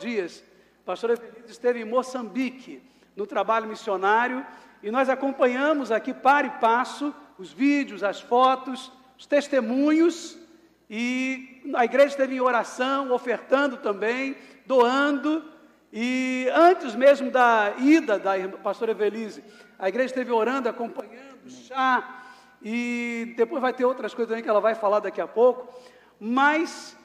dias, a pastora Evelise esteve em Moçambique, no trabalho missionário, e nós acompanhamos aqui, para e passo, os vídeos, as fotos, os testemunhos, e a igreja esteve em oração, ofertando também, doando, e antes mesmo da ida da pastora Evelise, a igreja esteve orando, acompanhando, chá, e depois vai ter outras coisas também que ela vai falar daqui a pouco, mas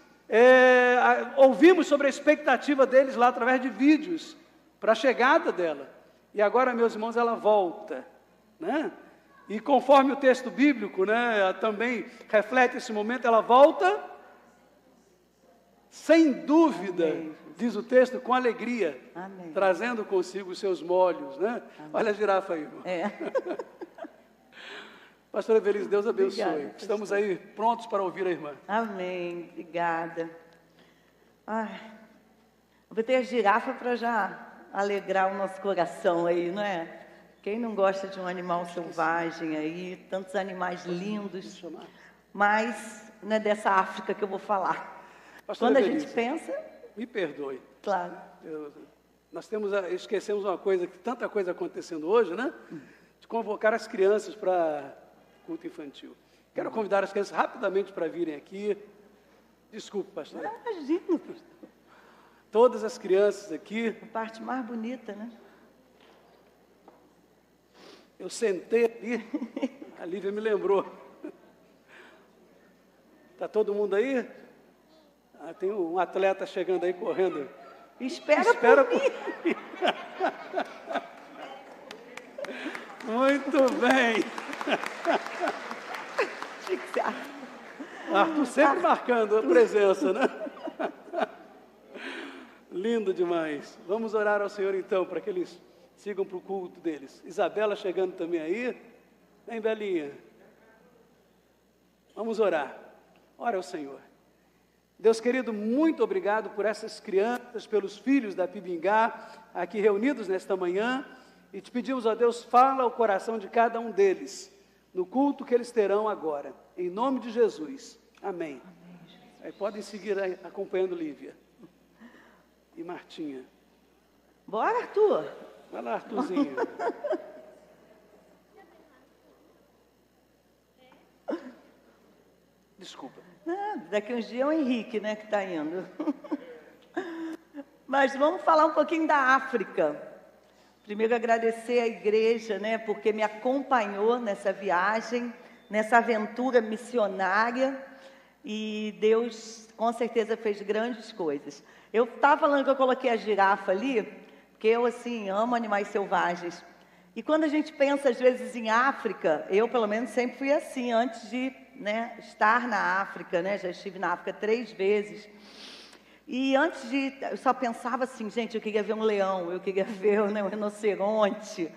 ouvimos sobre a expectativa deles lá através de vídeos, para a chegada dela, e agora, meus irmãos, ela volta, né? E conforme o texto bíblico, né, também reflete esse momento, ela volta, sem dúvida, amém, diz o texto, com alegria, amém, trazendo consigo os seus molhos, né? Olha a girafa aí, irmão. Pastora Evelise, Deus abençoe. Obrigada, estamos aí prontos para ouvir a irmã. Amém, obrigada. Ai, vou ter a girafa para já alegrar o nosso coração aí, não é? Quem não gosta de um animal selvagem aí, tantos animais lindos, mas não é dessa África que eu vou falar. Pastora Quando Evelise, a gente pensa... Me perdoe. Claro. Esquecemos uma coisa, que tanta coisa acontecendo hoje, né? De convocar as crianças para culto infantil. Quero convidar as crianças rapidamente para virem aqui. Desculpe, pastor. Imagina. Todas as crianças aqui. A parte mais bonita, né? Eu sentei ali, a Lívia me lembrou. Está todo mundo aí? Tem um atleta chegando aí, correndo. Espera por mim. Muito bem. Arthur sempre marcando a presença, né? Lindo demais. Vamos orar ao Senhor então, para que eles sigam para o culto deles. Isabela chegando também aí. Vem, Belinha. Vamos orar. Ora ao Senhor. Deus querido, muito obrigado por essas crianças, pelos filhos da Pibingá, aqui reunidos nesta manhã. E te pedimos, ó Deus, fala ao coração de cada um deles, no culto que eles terão agora. Em nome de Jesus. Amém. Aí podem seguir aí, acompanhando Lívia. E Martinha. Bora, Arthur. Vai lá, Arthurzinho. Desculpa. Daqui uns dias é o Henrique, né, que está indo. Mas vamos falar um pouquinho da África. Primeiro agradecer à igreja, né, porque me acompanhou nessa viagem, nessa aventura missionária, e Deus com certeza fez grandes coisas. Eu estava falando que eu coloquei a girafa ali, porque eu, assim, amo animais selvagens. E quando a gente pensa, às vezes, em África, eu, pelo menos, sempre fui assim, antes de, né, estar na África, né, já estive na África 3 vezes. E antes de, eu só pensava assim, gente, eu queria ver um leão, eu queria ver um rinoceronte.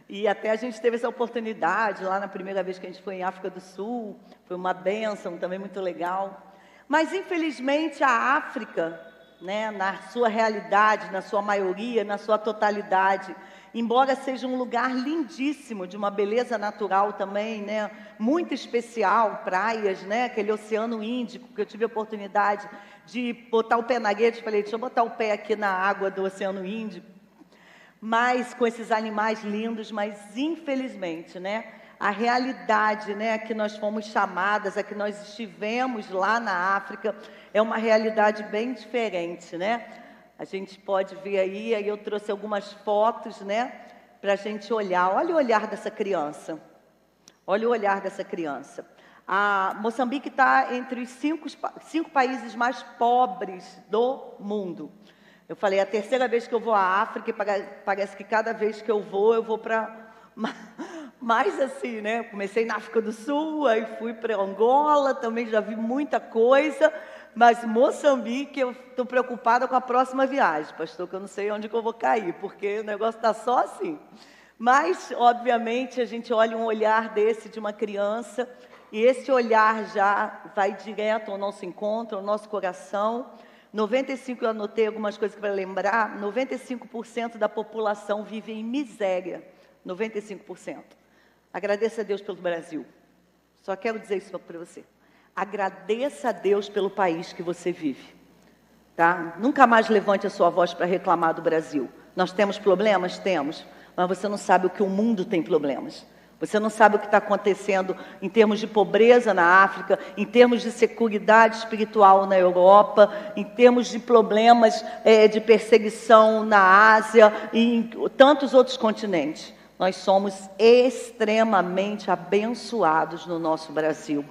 E até a gente teve essa oportunidade lá na primeira vez que a gente foi em África do Sul, foi uma bênção também muito legal. Mas, infelizmente, a África, né, na sua realidade, na sua maioria, na sua totalidade, embora seja um lugar lindíssimo, de uma beleza natural também, né, muito especial, praias, né, aquele Oceano Índico, que eu tive a oportunidade de botar o pé na rede, falei, deixa eu botar o pé aqui na água do Oceano Índico, mas com esses animais lindos, mas infelizmente, né, a realidade, né, a que nós fomos chamadas, a que nós estivemos lá na África, é uma realidade bem diferente, né? A gente pode ver aí eu trouxe algumas fotos, né, para a gente olhar. Olha o olhar dessa criança. Olha o olhar dessa criança. A Moçambique está entre os cinco países mais pobres do mundo. Eu falei, é a terceira vez que eu vou à África, e parece que cada vez que eu vou para... mais assim, né? Comecei na África do Sul, aí fui para Angola, também já vi muita coisa, mas Moçambique, eu estou preocupada com a próxima viagem, pastor, que eu não sei onde que eu vou cair, porque o negócio está só assim. Mas, obviamente, a gente olha um olhar desse de uma criança, e esse olhar já vai direto ao nosso encontro, ao nosso coração. 95%, eu anotei algumas coisas para lembrar, 95% da população vive em miséria, 95%. Agradeça a Deus pelo Brasil. Só quero dizer isso para você. Agradeça a Deus pelo país que você vive. tá? Nunca mais levante a sua voz para reclamar do Brasil. Nós temos problemas? Temos. Mas você não sabe o que o mundo tem problemas. Você não sabe o que está acontecendo em termos de pobreza na África, em termos de seguridade espiritual na Europa, em termos de problemas de perseguição na Ásia e em tantos outros continentes. Nós somos extremamente abençoados no nosso Brasil.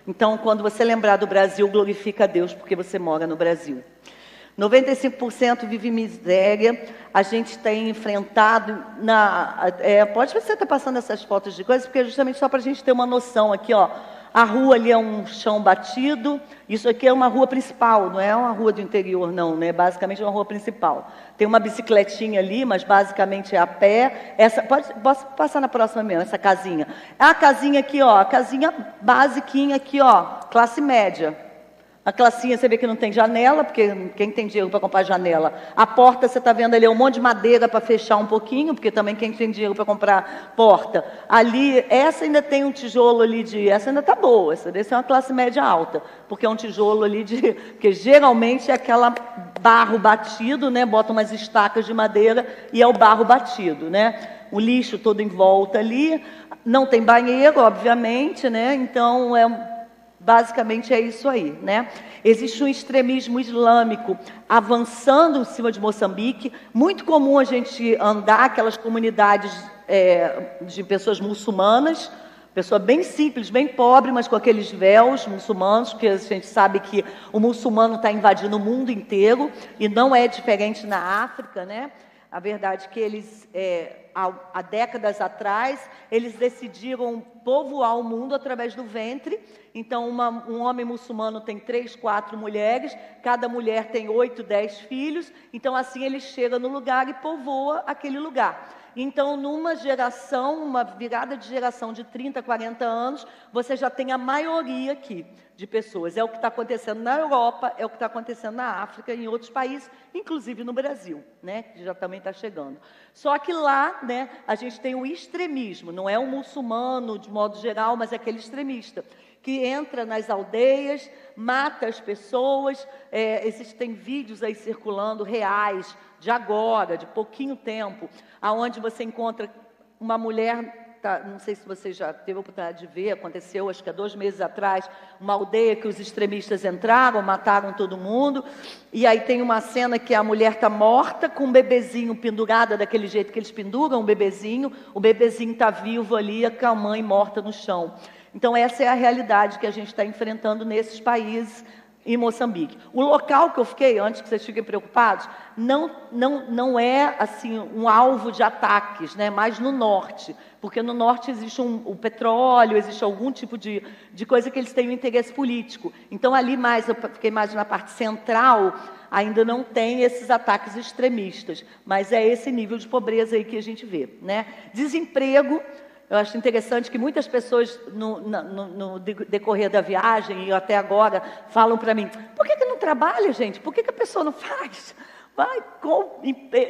Então, quando você lembrar do Brasil, glorifica a Deus, porque você mora no Brasil. 95% vive em miséria. A gente tem enfrentado pode você estar passando essas fotos de coisas, porque é justamente só para a gente ter uma noção aqui, ó. A rua ali é um chão batido. Isso aqui é uma rua principal, não é uma rua do interior, não, né? Basicamente é uma rua principal. Tem uma bicicletinha ali, mas basicamente é a pé. Posso passar na próxima mesmo, essa casinha. É a casinha aqui, ó, a casinha basiquinha aqui, ó, classe média. A classinha, você vê que não tem janela, porque quem tem dinheiro para comprar janela? A porta, você está vendo ali, é um monte de madeira para fechar um pouquinho, porque também quem tem dinheiro para comprar porta. Ali, essa ainda tem um tijolo ali essa ainda está boa, essa desse é uma classe média alta, porque é um tijolo ali porque geralmente é aquela barro batido, né? Bota umas estacas de madeira e é o barro batido, né? O lixo todo em volta ali, não tem banheiro, obviamente, né? Então, basicamente é isso aí, né? Existe um extremismo islâmico avançando em cima de Moçambique. Muito comum a gente andar aquelas comunidades de pessoas muçulmanas, pessoa bem simples, bem pobre, mas com aqueles véus muçulmanos, porque a gente sabe que o muçulmano está invadindo o mundo inteiro, e não é diferente na África, né? A verdade é que eles, há décadas atrás, eles decidiram povoar o mundo através do ventre. Então, um homem muçulmano tem 3, 4 mulheres, cada mulher tem 8, 10 filhos. Então, assim, ele chega no lugar e povoa aquele lugar. Então, numa geração, uma virada de geração de 30, 40 anos, você já tem a maioria aqui de pessoas. É o que está acontecendo na Europa, é o que está acontecendo na África e em outros países, inclusive no Brasil, né, que já também está chegando. Só que lá, né, a gente tem o extremismo, não é o muçulmano de modo geral, mas é aquele extremista, que entra nas aldeias, mata as pessoas. Existem vídeos aí circulando reais, de agora, de pouquinho tempo, aonde você encontra uma mulher, não sei se você já teve a oportunidade de ver, aconteceu acho que há 2 meses atrás, uma aldeia que os extremistas entraram, mataram todo mundo, e aí tem uma cena que a mulher está morta, com um bebezinho pendurado daquele jeito que eles penduram, o bebezinho está vivo ali, com a mãe morta no chão. Então, essa é a realidade que a gente está enfrentando nesses países, em Moçambique. O local que eu fiquei, antes que vocês fiquem preocupados, não é assim um alvo de ataques, né? Mais no norte, porque no norte existe o petróleo, existe algum tipo de coisa que eles têm um interesse político. Então, ali eu fiquei mais na parte central, ainda não tem esses ataques extremistas, mas é esse nível de pobreza aí que a gente vê, né? Desemprego. Eu acho interessante que muitas pessoas, no decorrer da viagem e até agora, falam para mim, por que não trabalha, gente? Por que a pessoa não faz?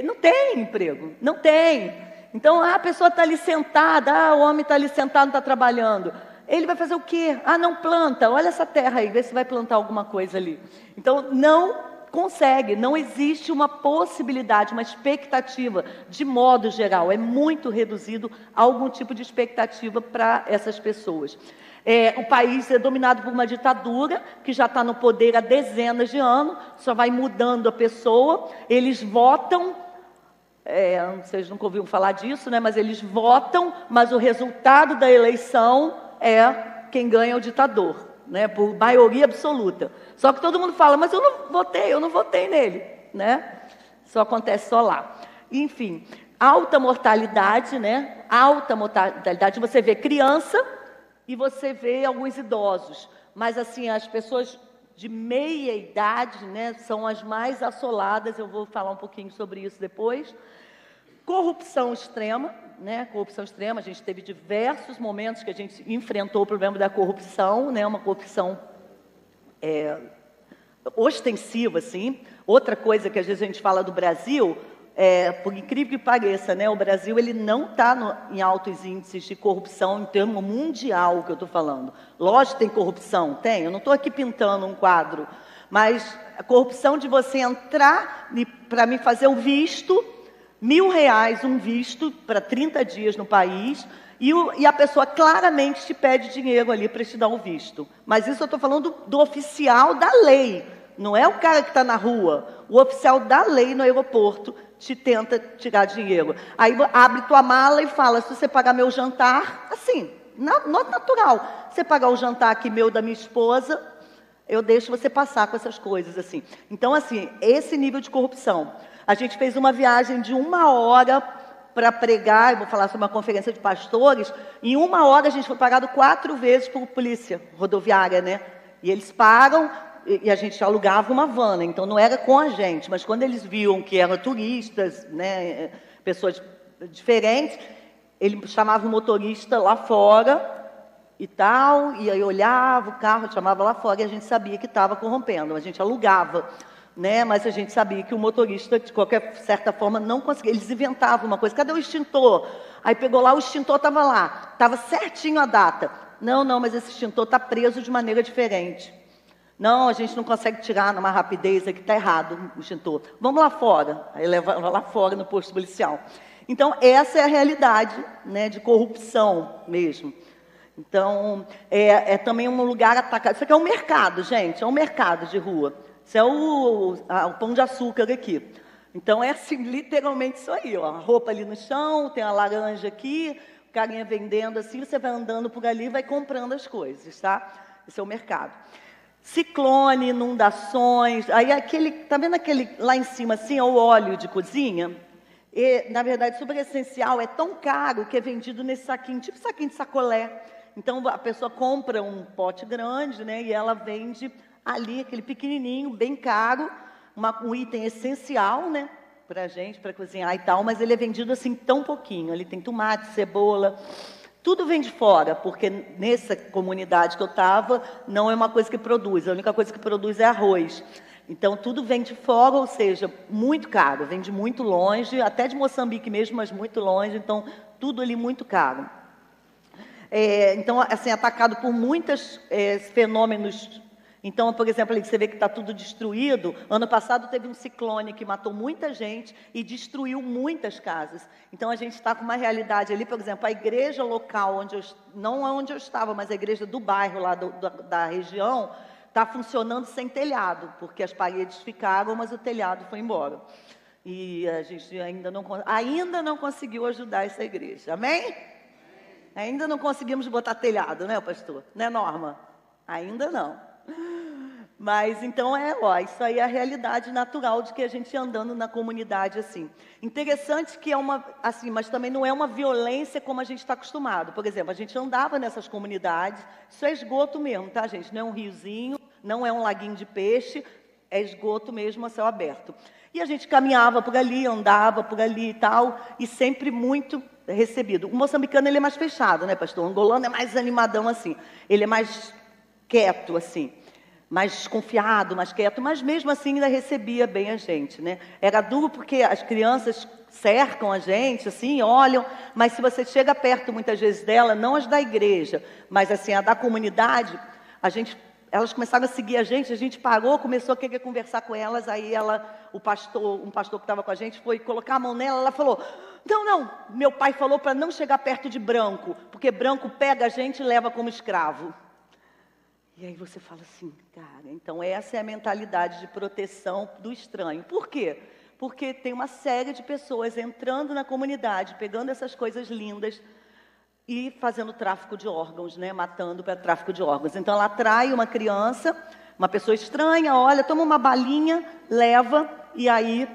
Não tem emprego, não tem. Então, a pessoa está ali sentada, o homem está ali sentado, não está trabalhando. Ele vai fazer o quê? Não planta, olha essa terra aí, vê se vai plantar alguma coisa ali. Então, não consegue, não existe uma possibilidade, uma expectativa, de modo geral, é muito reduzido algum tipo de expectativa para essas pessoas. O país é dominado por uma ditadura que já está no poder há dezenas de anos, só vai mudando a pessoa, eles votam, vocês nunca ouviram falar disso, né? Mas eles votam, mas o resultado da eleição é quem ganha é o ditador. Né, por maioria absoluta. Só que todo mundo fala, mas eu não votei nele, né? Só acontece só lá. Enfim, alta mortalidade, né? Alta mortalidade, você vê criança e você vê alguns idosos, mas assim, as pessoas de meia idade, né, são as mais assoladas, eu vou falar um pouquinho sobre isso depois. Corrupção extrema, né? Corrupção extrema, a gente teve diversos momentos que a gente enfrentou o problema da corrupção, né? Uma corrupção ostensiva, assim. Outra coisa que às vezes a gente fala do Brasil, por incrível que pareça, né? O Brasil ele não está em altos índices de corrupção em termo mundial, que eu estou falando. Lógico que tem corrupção, tem. Eu não estou aqui pintando um quadro, Mas a corrupção de você entrar para me fazer um visto, R$ 1.000 um visto para 30 dias no país, e a pessoa claramente te pede dinheiro ali para te dar o visto. Mas isso eu estou falando do oficial da lei, não é o cara que está na rua. O oficial da lei no aeroporto te tenta tirar dinheiro. Aí abre tua mala e fala, se você pagar meu jantar, assim, natural. Você pagar o jantar aqui meu da minha esposa, eu deixo você passar com essas coisas, assim. Então, assim, esse nível de corrupção. A gente fez uma viagem de 1 hora para pregar, eu vou falar sobre uma conferência de pastores, em 1 hora a gente foi pagado 4 vezes por polícia rodoviária, né? E eles pagam, e a gente alugava uma van, né? Então não era com a gente, mas quando eles viam que eram turistas, né, pessoas diferentes, ele chamava o motorista lá fora e tal, e aí olhava o carro, chamava lá fora, e a gente sabia que estava corrompendo, a gente alugava, né? Mas a gente sabia que o motorista, de qualquer certa forma, não conseguia. Eles inventavam uma coisa, cadê o extintor? Aí pegou lá, o extintor estava lá, estava certinho a data. Não, mas esse extintor está preso de maneira diferente. Não, a gente não consegue tirar numa rapidez, aqui está errado o extintor. Vamos lá fora. Aí levava lá fora no posto policial. Então, essa é a realidade, né, de corrupção mesmo. Então, é também um lugar atacado. Isso aqui é um mercado, gente, é um mercado de rua. Isso é o pão de açúcar aqui. Então, é assim, literalmente isso aí, ó. A roupa ali no chão, tem a laranja aqui, o carinha vendendo assim, você vai andando por ali e vai comprando as coisas, tá? Esse é o mercado. Ciclone, inundações, aí tá vendo aquele lá em cima assim, é o óleo de cozinha? E, na verdade, super essencial, é tão caro que é vendido nesse saquinho, tipo saquinho de sacolé. Então, a pessoa compra um pote grande, né, e ela vende ali, aquele pequenininho, bem caro, um item essencial, né, para a gente, para cozinhar e tal, mas ele é vendido assim tão pouquinho. Ali tem tomate, cebola, tudo vem de fora, porque nessa comunidade que eu estava, não é uma coisa que produz, a única coisa que produz é arroz. Então, tudo vem de fora, ou seja, muito caro, vem de muito longe, até de Moçambique mesmo, mas muito longe, então, tudo ali muito caro. Então, assim, atacado por muitos fenômenos. Então, por exemplo, ali você vê que está tudo destruído. Ano passado teve um ciclone que matou muita gente e destruiu muitas casas. Então, a gente está com uma realidade ali, por exemplo, a igreja local, não é onde eu estava, mas a igreja do bairro, lá da região, está funcionando sem telhado, porque as paredes ficaram, mas o telhado foi embora. E a gente ainda não conseguiu ajudar essa igreja. Amém? Ainda não conseguimos botar telhado, né, pastor? Né, Norma? Ainda não. Mas, então, isso aí é a realidade natural de que a gente andando na comunidade assim. Interessante que assim, mas também não é uma violência como a gente está acostumado. Por exemplo, a gente andava nessas comunidades, isso é esgoto mesmo, tá, gente? Não é um riozinho, não é um laguinho de peixe, é esgoto mesmo a céu aberto. E a gente caminhava por ali, andava por ali e tal, e sempre muito recebido. O moçambicano, ele é mais fechado, né, pastor? O angolano é mais animadão, assim. Ele é mais quieto, assim. Mais desconfiado, mais quieto, mas mesmo assim ainda recebia bem a gente, né? Era duro porque as crianças cercam a gente, assim, olham, mas se você chega perto muitas vezes dela, não as da igreja, mas assim, a da comunidade, elas começaram a seguir a gente parou, começou a querer conversar com elas, aí um pastor que estava com a gente foi colocar a mão nela, ela falou, não, meu pai falou para não chegar perto de branco, porque branco pega a gente e leva como escravo. E aí você fala assim, cara, então essa é a mentalidade de proteção do estranho. Por quê? Porque tem uma série de pessoas entrando na comunidade, pegando essas coisas lindas e fazendo tráfico de órgãos, né? Matando para tráfico de órgãos. Então ela atrai uma criança, uma pessoa estranha, olha, toma uma balinha, leva, e aí,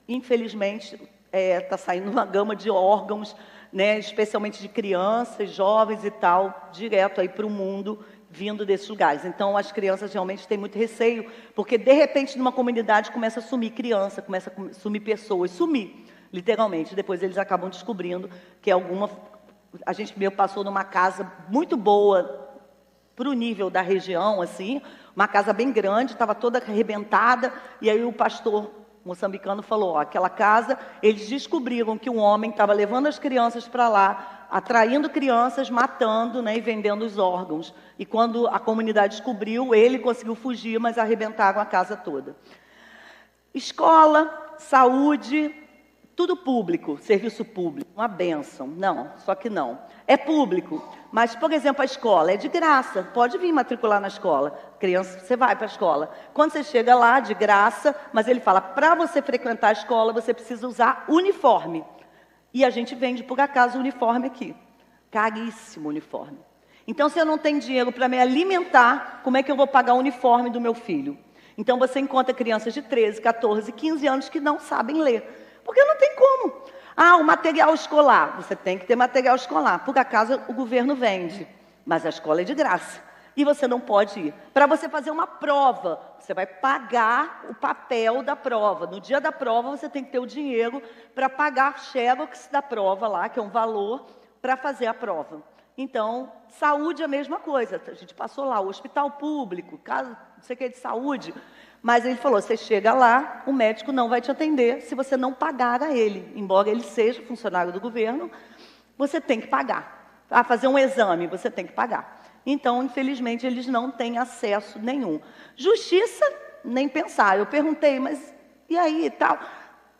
infelizmente, está saindo uma gama de órgãos, né? Especialmente de crianças, jovens e tal, direto aí para o mundo, vindo desses lugares. Então, as crianças realmente têm muito receio, porque, de repente, numa comunidade começa a sumir criança, começa a sumir pessoas, sumir, literalmente. Depois eles acabam descobrindo que a gente meio passou numa casa muito boa, para o nível da região, assim, uma casa bem grande, estava toda arrebentada, e aí o pastor moçambicano falou, ó, aquela casa, eles descobriram que um homem estava levando as crianças para lá, atraindo crianças, matando, né, e vendendo os órgãos. E quando a comunidade descobriu, ele conseguiu fugir, mas arrebentaram a casa toda. Escola, saúde, tudo público, serviço público, uma bênção. Não, só que não. É público, mas, por exemplo, a escola é de graça. Pode vir matricular na escola. Criança, você vai para a escola. Quando você chega lá, de graça, mas ele fala, para você frequentar a escola, você precisa usar uniforme. E a gente vende, por acaso, o uniforme aqui. Caríssimo uniforme. Então, se eu não tenho dinheiro para me alimentar, como é que eu vou pagar o uniforme do meu filho? Então, você encontra crianças de 13, 14, 15 anos que não sabem ler. Porque não tem como. Ah, o material escolar. Você tem que ter material escolar. Por acaso, o governo vende. Mas a escola é de graça. E você não pode ir. Para você fazer uma prova, você vai pagar o papel da prova. No dia da prova, você tem que ter o dinheiro para pagar xerox da prova lá, que é um valor, para fazer a prova. Então, saúde é a mesma coisa. A gente passou lá, o hospital público, caso não sei o que de saúde. Mas ele falou, você chega lá, o médico não vai te atender se você não pagar a ele. Embora ele seja funcionário do governo, você tem que pagar. Ah, fazer um exame, você tem que pagar. Então, infelizmente, eles não têm acesso nenhum. Justiça, nem pensar. Eu perguntei, mas e aí e tal?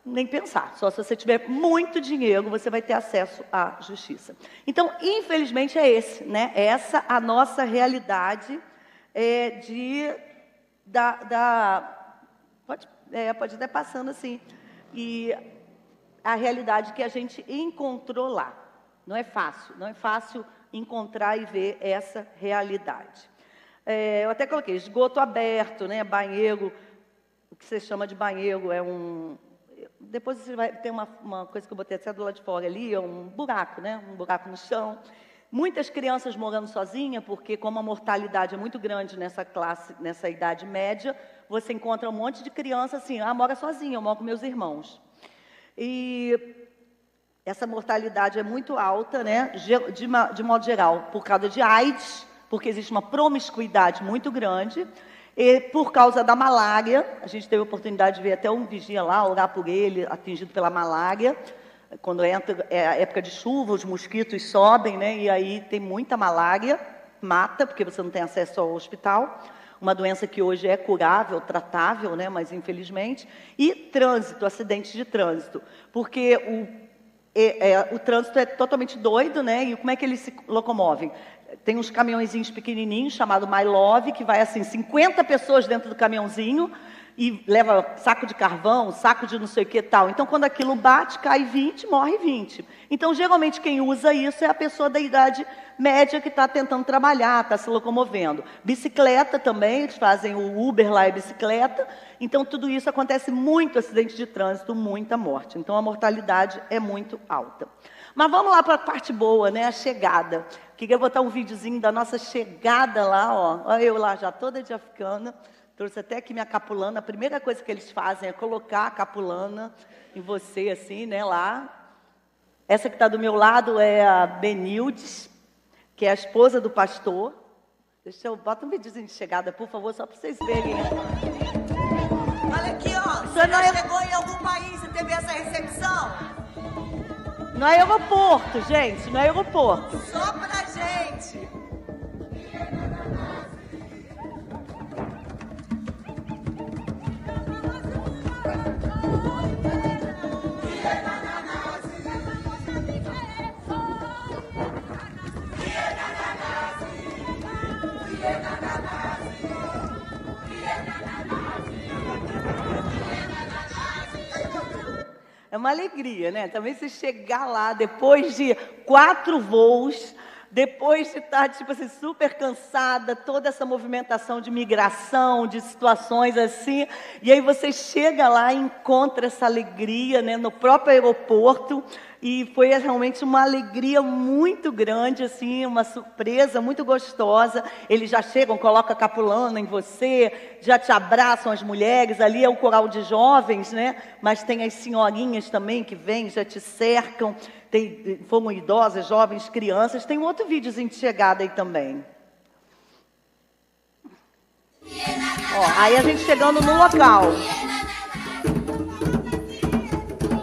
Nem pensar. Só se você tiver muito dinheiro, você vai ter acesso à justiça. Então, infelizmente, é esse, né? Essa a nossa realidade pode até passando assim. E a realidade que a gente encontrou lá. Não é fácil encontrar e ver essa realidade. Eu até coloquei esgoto aberto, né? Banheiro, o que você chama de banheiro é um... Depois você vai ter uma coisa que eu botei até do lado de fora ali, é um buraco, né? Um buraco no chão. Muitas crianças morando sozinhas, porque como a mortalidade é muito grande nessa idade média, você encontra um monte de criança assim, mora sozinha, eu moro com meus irmãos. E essa mortalidade é muito alta, né? De modo geral, por causa de AIDS, porque existe uma promiscuidade muito grande, e por causa da malária. A gente teve a oportunidade de ver até um vigia lá, orar por ele, atingido pela malária. Quando é a época de chuva, os mosquitos sobem, né? E aí tem muita malária, mata, porque você não tem acesso ao hospital. Uma doença que hoje é curável, tratável, né? Mas infelizmente. E trânsito, acidentes de trânsito. Porque o trânsito é totalmente doido, né? E como é que eles se locomovem? Tem uns caminhõezinhos pequenininhos, chamado My Love, que vai assim, 50 pessoas dentro do caminhãozinho, e leva saco de carvão, saco de não sei o que tal. Então, quando aquilo bate, cai 20, morre 20. Então, geralmente, quem usa isso é a pessoa da idade média que está tentando trabalhar, está se locomovendo. Bicicleta também, eles fazem o Uber lá, é bicicleta. Então, tudo isso acontece muito acidente de trânsito, muita morte. Então, a mortalidade é muito alta. Mas vamos lá para a parte boa, né? A chegada. Queria botar um videozinho da nossa chegada lá, ó. Olha eu lá, já toda de africana. Trouxe até aqui minha capulana. A primeira coisa que eles fazem é colocar a capulana em você, assim, né, lá. Essa que está do meu lado é a Benildes, que é a esposa do pastor. Deixa eu... Bota um videozinho de chegada, por favor, só para vocês verem. Olha aqui, ó. Você já chegou em algum país e teve essa recepção? No aeroporto, gente, no aeroporto. Só pra gente. É uma alegria, né? Também você chegar lá depois de 4 voos, depois de estar, tipo assim, super cansada, toda essa movimentação de migração, de situações assim, e aí você chega lá e encontra essa alegria, né, no próprio aeroporto, e foi realmente uma alegria muito grande, assim, uma surpresa muito gostosa. Eles já chegam, colocam a capulana em você, já te abraçam as mulheres, ali é um coral de jovens, né? Mas tem as senhorinhas também que vêm, já te cercam, foram idosas, jovens, crianças. Tem um outro videozinho de chegada aí também. Ó, aí a gente chegando no local.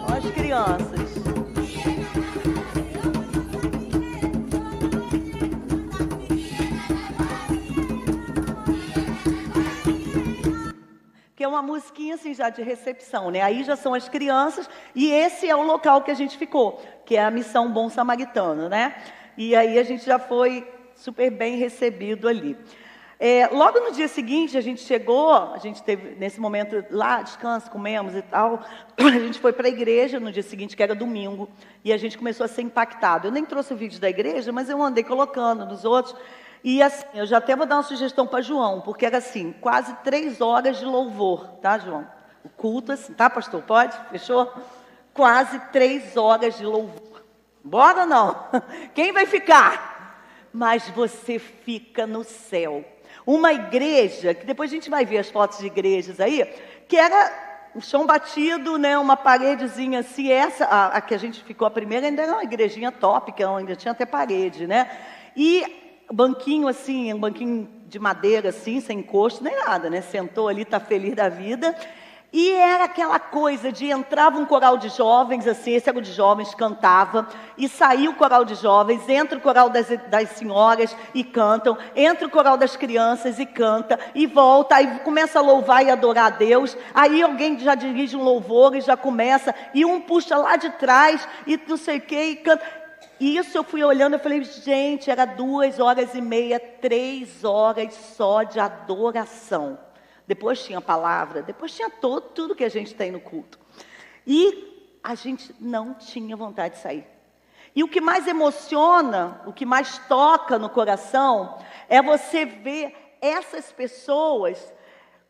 Olha as crianças. Que é uma musiquinha assim já de recepção, né? Aí já são as crianças e esse é o local que a gente ficou, que é a Missão Bom Samaritano, né? E aí a gente já foi super bem recebido ali. Logo no dia seguinte a gente chegou, a gente teve nesse momento lá, descanso, comemos e tal, a gente foi para a igreja no dia seguinte, que era domingo, e a gente começou a ser impactado. Eu nem trouxe o vídeo da igreja, mas eu andei colocando nos outros. E assim, eu já até vou dar uma sugestão para João, porque era assim, quase 3 horas de louvor, tá, João? O culto, assim, tá, pastor? Pode? Fechou? Quase 3 horas de louvor. Bora ou não? Quem vai ficar? Mas você fica no céu. Uma igreja, que depois a gente vai ver as fotos de igrejas aí, que era o chão batido, né, uma paredezinha assim, essa, a que a gente ficou a primeira, ainda era uma igrejinha top, que ainda tinha até parede, né? E banquinho assim, um banquinho de madeira assim, sem encosto, nem nada, né? Sentou ali, tá feliz da vida. E era aquela coisa de entrava um coral de jovens, assim, esse era o de jovens, cantava, e saía o coral de jovens, entra o coral das senhoras e cantam, entra o coral das crianças e canta, e volta, aí começa a louvar e adorar a Deus, aí alguém já dirige um louvor e já começa, e um puxa lá de trás, e não sei o que, e canta. E isso eu fui olhando, eu falei, gente, era 2h30, 3 horas só de adoração. Depois tinha palavra, depois tinha tudo que a gente tem no culto. E a gente não tinha vontade de sair. E o que mais emociona, o que mais toca no coração, é você ver essas pessoas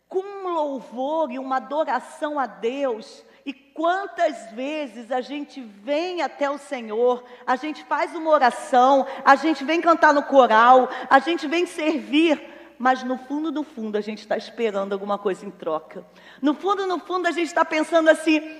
com um louvor e uma adoração a Deus. E quantas vezes a gente vem até o Senhor, a gente faz uma oração, a gente vem cantar no coral, a gente vem servir, mas no fundo a gente está esperando alguma coisa em troca. No fundo a gente está pensando assim,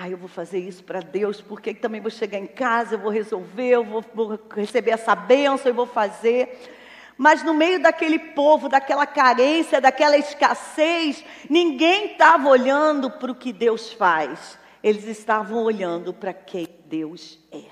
eu vou fazer isso para Deus, porque também vou chegar em casa, eu vou resolver, eu vou receber essa bênção, eu vou fazer. Mas no meio daquele povo, daquela carência, daquela escassez, ninguém estava olhando para o que Deus faz. Eles estavam olhando para quem Deus é.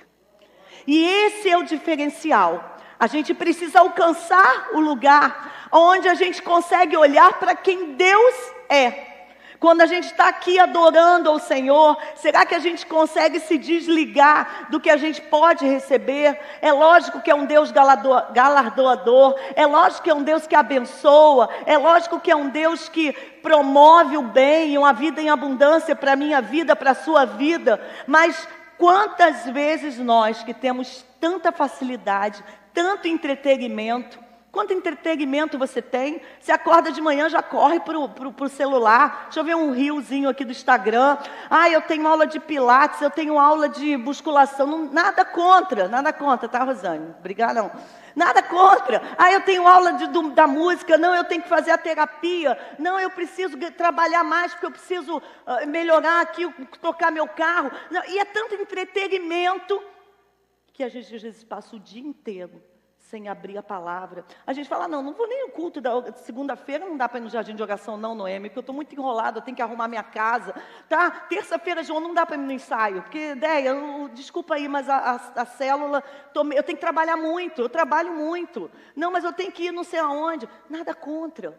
E esse é o diferencial. A gente precisa alcançar o lugar onde a gente consegue olhar para quem Deus é. Quando a gente está aqui adorando ao Senhor, será que a gente consegue se desligar do que a gente pode receber? É lógico que é um Deus galardoador, é lógico que é um Deus que abençoa, é lógico que é um Deus que promove o bem e uma vida em abundância para a minha vida, para a sua vida. Mas quantas vezes nós que temos tanta facilidade, tanto entretenimento, quanto entretenimento você tem? Você acorda de manhã, já corre pro celular. Deixa eu ver um riozinho aqui do Instagram. Eu tenho aula de pilates, eu tenho aula de musculação. Nada contra, tá, Rosane? Obrigada, não. Nada contra. Eu tenho aula da música. Não, eu tenho que fazer a terapia. Não, eu preciso trabalhar mais, porque eu preciso melhorar aqui, tocar meu carro. Não, e é tanto entretenimento que a gente às vezes passa o dia inteiro sem abrir a palavra. A gente fala, não vou nem no culto da segunda-feira, não dá para ir no jardim de oração não, Noemi, porque eu estou muito enrolada, eu tenho que arrumar minha casa, tá? Terça-feira, João, não dá para ir no ensaio, porque, ideia, desculpa aí, mas a célula, eu tenho que trabalhar muito, eu trabalho muito. Não, mas eu tenho que ir não sei aonde. Nada contra.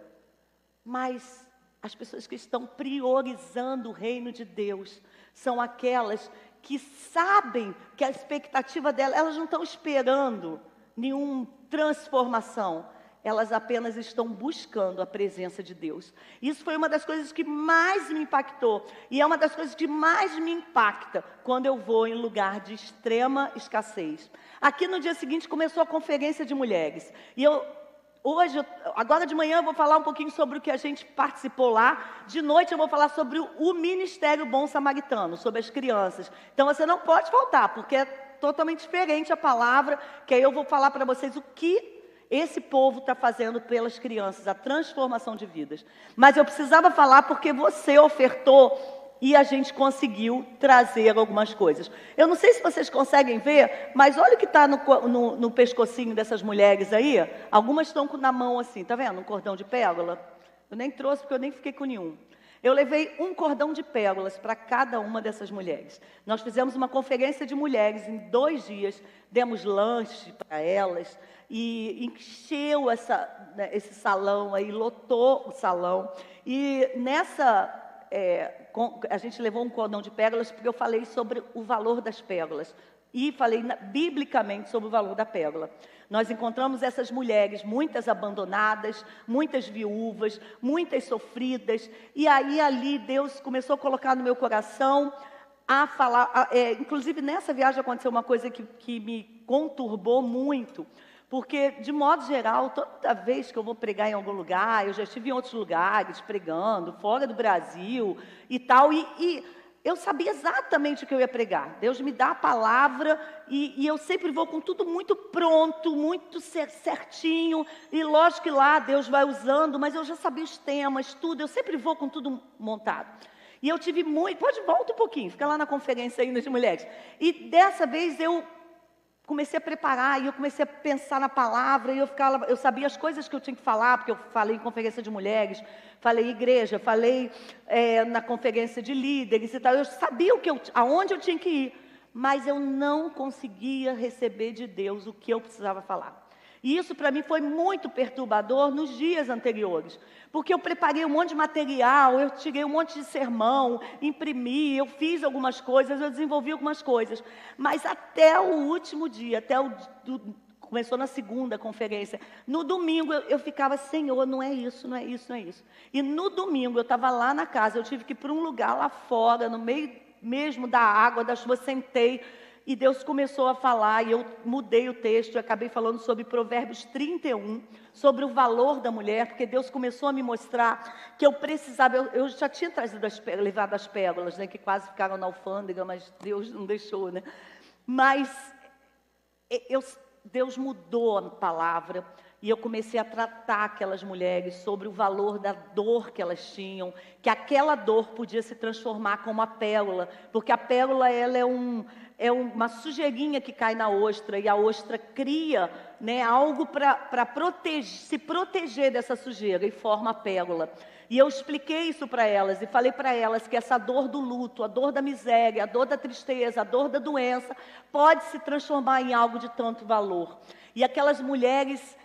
Mas as pessoas que estão priorizando o reino de Deus são aquelas que sabem que a expectativa delas, elas não estão esperando nenhuma transformação, elas apenas estão buscando a presença de Deus. Isso foi uma das coisas que mais me impactou, e é uma das coisas que mais me impacta quando eu vou em lugar de extrema escassez. Aqui no dia seguinte começou a conferência de mulheres, e agora de manhã eu vou falar um pouquinho sobre o que a gente participou lá, de noite eu vou falar sobre o Ministério Bom Samaritano, sobre as crianças. Então você não pode faltar, porque é totalmente diferente a palavra, que aí eu vou falar para vocês o que esse povo está fazendo pelas crianças, a transformação de vidas. Mas eu precisava falar porque você ofertou e a gente conseguiu trazer algumas coisas. Eu não sei se vocês conseguem ver, mas olha o que está no pescocinho dessas mulheres aí. Algumas estão na mão assim, tá vendo? Um cordão de pérola. Eu nem trouxe porque eu nem fiquei com nenhum. eu levei um cordão de pérolas para cada uma dessas mulheres. Nós fizemos uma conferência de mulheres em 2 dias, demos lanche para elas e encheu esse salão aí, lotou o salão. E a gente levou um cordão de pérolas porque eu falei sobre o valor das pérolas. E falei biblicamente sobre o valor da pérola. Nós encontramos essas mulheres, muitas abandonadas, muitas viúvas, muitas sofridas. E aí ali Deus começou a colocar no meu coração a falar. Inclusive nessa viagem aconteceu uma coisa que me conturbou muito. Porque, de modo geral, toda vez que eu vou pregar em algum lugar, eu já estive em outros lugares pregando, fora do Brasil e tal, e eu sabia exatamente o que eu ia pregar. Deus me dá a palavra e eu sempre vou com tudo muito pronto, muito certinho. E lógico que lá Deus vai usando, mas eu já sabia os temas, tudo. Eu sempre vou com tudo montado. E eu tive muito... Volta um pouquinho, fica lá na conferência ainda de mulheres. E dessa vez eu comecei a preparar, e eu comecei a pensar na palavra, e eu sabia as coisas que eu tinha que falar, porque eu falei em conferência de mulheres, falei em igreja, falei na conferência de líderes e tal. Eu sabia aonde eu tinha que ir, mas eu não conseguia receber de Deus o que eu precisava falar. E isso para mim foi muito perturbador nos dias anteriores, porque eu preparei um monte de material, eu tirei um monte de sermão, imprimi, eu fiz algumas coisas, eu desenvolvi algumas coisas, mas até o último dia, começou na segunda conferência, no domingo eu ficava, Senhor, não é isso, não é isso, não é isso. E no domingo eu estava lá na casa, eu tive que ir para um lugar lá fora, no meio mesmo da água, da chuva, sentei, e Deus começou a falar, e eu mudei o texto, eu acabei falando sobre Provérbios 31, sobre o valor da mulher, porque Deus começou a me mostrar que eu precisava, eu já tinha levado as pérolas, né, que quase ficaram na alfândega, mas Deus não deixou, né? Mas Deus mudou a palavra, e eu comecei a tratar aquelas mulheres sobre o valor da dor que elas tinham, que aquela dor podia se transformar como a pérola, porque a pérola ela é uma sujeirinha que cai na ostra, e a ostra cria, né, algo para se proteger dessa sujeira, e forma a pérola. E eu expliquei isso para elas, e falei para elas que essa dor do luto, a dor da miséria, a dor da tristeza, a dor da doença, pode se transformar em algo de tanto valor. E aquelas mulheres,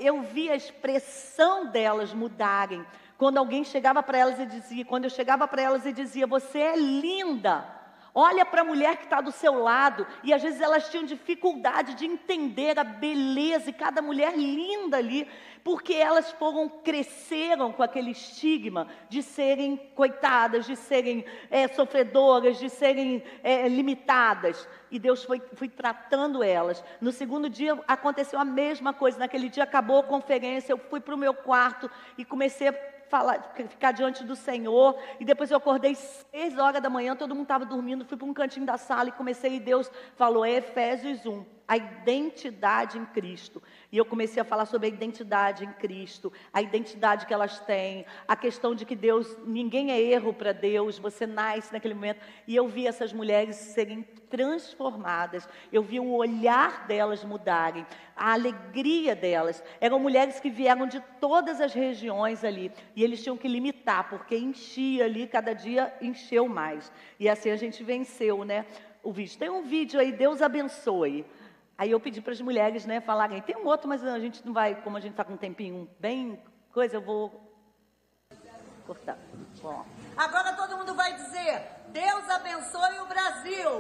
eu vi a expressão delas mudarem. Quando alguém chegava para elas e dizia, quando eu chegava para elas e dizia, você é linda. Olha para a mulher que está do seu lado, e às vezes elas tinham dificuldade de entender a beleza, e cada mulher linda ali, porque elas cresceram com aquele estigma de serem coitadas, de serem sofredoras, de serem limitadas. E Deus foi tratando elas. No segundo dia aconteceu a mesma coisa, naquele dia acabou a conferência, eu fui para o meu quarto e comecei a ficar diante do Senhor, e depois eu acordei 6 horas da manhã, todo mundo estava dormindo, fui para um cantinho da sala e comecei, e Deus falou, Efésios 1, a identidade em Cristo. E eu comecei a falar sobre a identidade em Cristo, a identidade que elas têm, a questão de que Deus, ninguém é erro para Deus, você nasce naquele momento. E eu vi essas mulheres serem transformadas, eu vi o olhar delas mudarem, a alegria delas. Eram mulheres que vieram de todas as regiões ali, e eles tinham que limitar, porque enchia ali, cada dia encheu mais. E assim a gente venceu, né? O vídeo. Tem um vídeo aí, Deus abençoe. Aí eu pedi para as mulheres, né, falarem. Tem um outro, mas a gente não vai, como a gente está com um tempinho bem coisa, eu vou cortar. Bom. Agora todo mundo vai dizer, Deus abençoe o Brasil.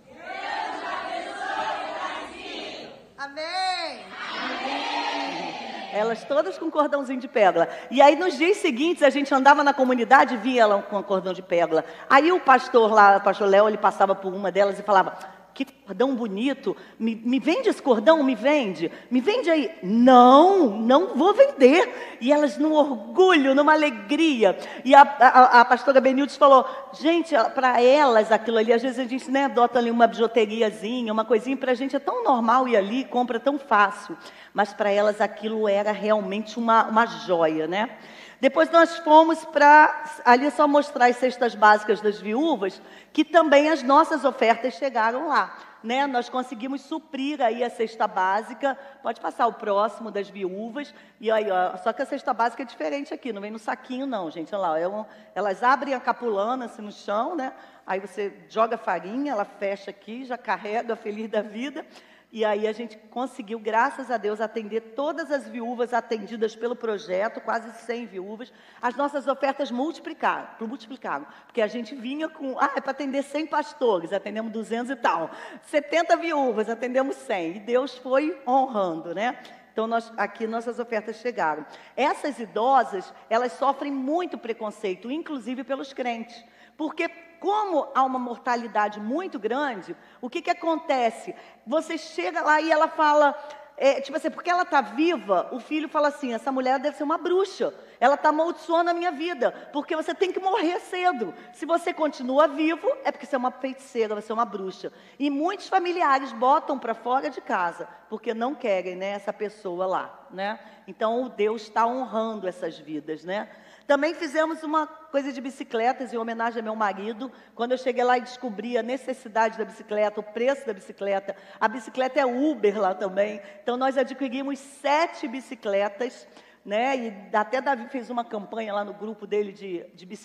Deus abençoe o Brasil. Amém. Amém. Elas todas com cordãozinho de pérola. E aí nos dias seguintes a gente andava na comunidade e via ela com cordão de pérola. Aí o pastor lá, o pastor Léo, ele passava por uma delas e falava, que cordão bonito, me vende esse cordão, me vende aí. Não vou vender. E elas num orgulho, numa alegria. E a pastora Benildes falou, gente, para elas aquilo ali, às vezes a gente, né, adota ali uma bijuteriazinha, uma coisinha, para a gente é tão normal ir ali, compra tão fácil. Mas para elas aquilo era realmente uma joia, né? Depois nós fomos para, ali é só mostrar as cestas básicas das viúvas, que também as nossas ofertas chegaram lá, né? Nós conseguimos suprir aí a cesta básica, pode passar o próximo das viúvas, e aí, ó, só que a cesta básica é diferente aqui, não vem no saquinho não, gente, olha lá, elas abrem a capulana assim no chão, né? Aí você joga farinha, ela fecha aqui, já carrega, feliz da vida. E aí a gente conseguiu, graças a Deus, atender todas as viúvas atendidas pelo projeto, quase 100 viúvas. As nossas ofertas multiplicaram, porque a gente vinha com, é para atender 100 pastores, atendemos 200 e tal. 70 viúvas, atendemos 100. E Deus foi honrando, né? Então, aqui nossas ofertas chegaram. Essas idosas, elas sofrem muito preconceito, inclusive pelos crentes. Porque, como há uma mortalidade muito grande, o que acontece? Você chega lá e ela fala, tipo assim, porque ela está viva, o filho fala assim, essa mulher deve ser uma bruxa, ela está amaldiçoando a minha vida, porque você tem que morrer cedo. Se você continua vivo, é porque você é uma feiticeira, você é uma bruxa. E muitos familiares botam para fora de casa, porque não querem, né, essa pessoa lá, né? Então, Deus está honrando essas vidas, né? Também fizemos uma coisa de bicicletas, em homenagem ao meu marido. Quando eu cheguei lá e descobri a necessidade da bicicleta, o preço da bicicleta. A bicicleta é Uber lá também. Então, nós adquirimos 7 bicicletas, né? E até Davi fez uma campanha lá no grupo dele de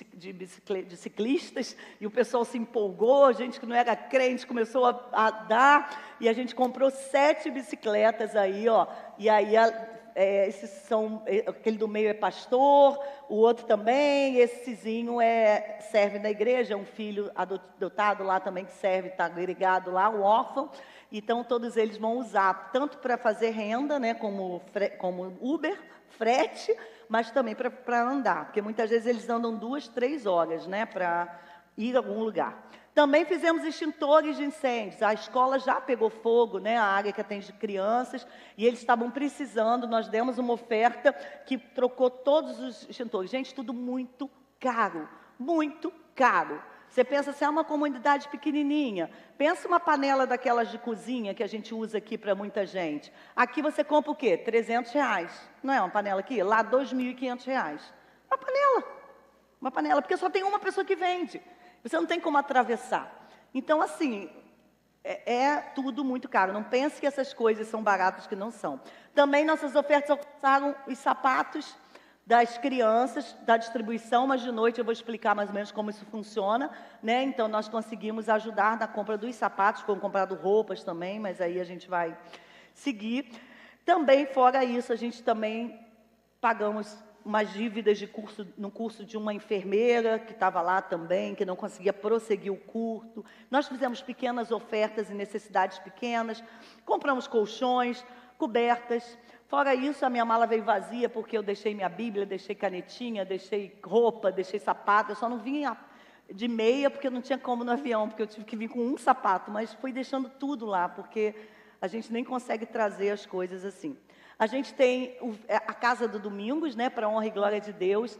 ciclistas. E o pessoal se empolgou, gente que não era crente começou a dar. E a gente comprou 7 bicicletas aí, ó. E aí esses são, aquele do meio é pastor, o outro também, essezinho serve na igreja, é um filho adotado lá também que serve, está agregado lá, um órfão. Então todos eles vão usar, tanto para fazer renda, né, como Uber, frete, mas também para andar, porque muitas vezes eles andam 2, 3 horas, né, para ir a algum lugar. Também fizemos extintores de incêndios. A escola já pegou fogo, né? A área que atende crianças, e eles estavam precisando. Nós demos uma oferta que trocou todos os extintores. Gente, tudo muito caro, muito caro. Você pensa assim, é uma comunidade pequenininha. Pensa uma panela daquelas de cozinha que a gente usa aqui para muita gente. Aqui você compra o quê? R$300. Não é uma panela aqui? Lá, R$2.500. Uma panela, porque só tem uma pessoa que vende. Você não tem como atravessar. Então, assim, é tudo muito caro. Não pense que essas coisas são baratas, que não são. Também nossas ofertas alcançaram os sapatos das crianças, da distribuição, mas de noite eu vou explicar mais ou menos como isso funciona, né? Então, nós conseguimos ajudar na compra dos sapatos, foram compradas roupas também, mas aí a gente vai seguir. Também, fora isso, a gente também pagamos umas dívidas no curso de uma enfermeira que estava lá também, que não conseguia prosseguir o curso. Nós fizemos pequenas ofertas e necessidades pequenas, compramos colchões, cobertas. Fora isso, a minha mala veio vazia, porque eu deixei minha Bíblia, deixei canetinha, deixei roupa, deixei sapato. Eu só não vinha de meia, porque não tinha como no avião, porque eu tive que vir com um sapato, mas fui deixando tudo lá, porque a gente nem consegue trazer as coisas assim. A gente tem a Casa do Domingos, né, para a honra e glória de Deus.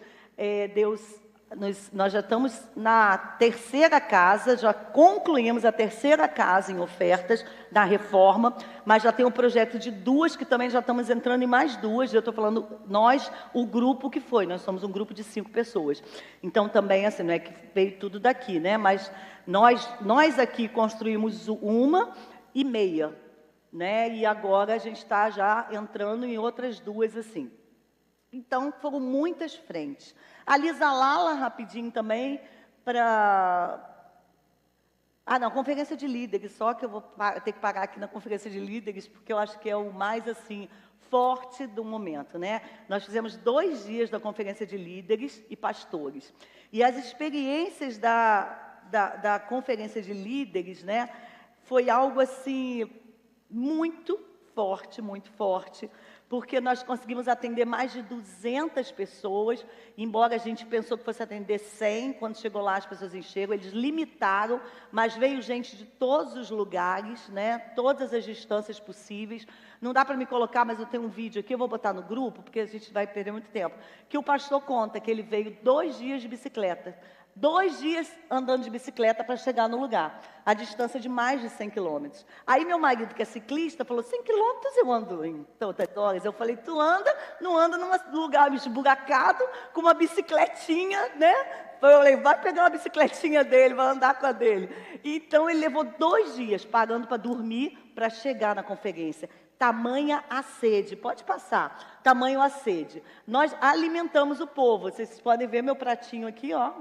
Nós já estamos na 3ª casa, já concluímos a 3ª casa em ofertas da reforma, mas já tem um projeto de 2, que também já estamos entrando em mais 2. Eu estou falando nós, o grupo que foi, nós somos um grupo de 5 pessoas. Então também, assim, não é que veio tudo daqui, né, mas nós aqui construímos 1,5, né? E agora a gente está já entrando em outras 2, assim. Então, foram muitas frentes. A Lisa Lala, rapidinho também, conferência de líderes, só que eu vou ter que parar aqui na conferência de líderes, porque eu acho que é o mais, assim, forte do momento, né? Nós fizemos 2 dias da conferência de líderes e pastores. E as experiências da conferência de líderes, né, foi algo, assim, muito forte, porque nós conseguimos atender mais de 200 pessoas, embora a gente pensou que fosse atender 100, quando chegou lá as pessoas encheram, eles limitaram, mas veio gente de todos os lugares, né, todas as distâncias possíveis. Não dá para me colocar, mas eu tenho um vídeo aqui, eu vou botar no grupo, porque a gente vai perder muito tempo, que o pastor conta que ele veio 2 dias de bicicleta. 2 dias andando de bicicleta para chegar no lugar, a distância de mais de 100 quilômetros. Aí meu marido, que é ciclista, falou, 100 quilômetros eu ando em tantas horas. Eu falei, tu não anda num lugar esburacado, com uma bicicletinha, né? Eu falei, vai pegar uma bicicletinha dele, vai andar com a dele. Então ele levou 2 dias parando para dormir, para chegar na conferência. Tamanha a sede, pode passar, tamanho a sede. Nós alimentamos o povo, vocês podem ver meu pratinho aqui, ó.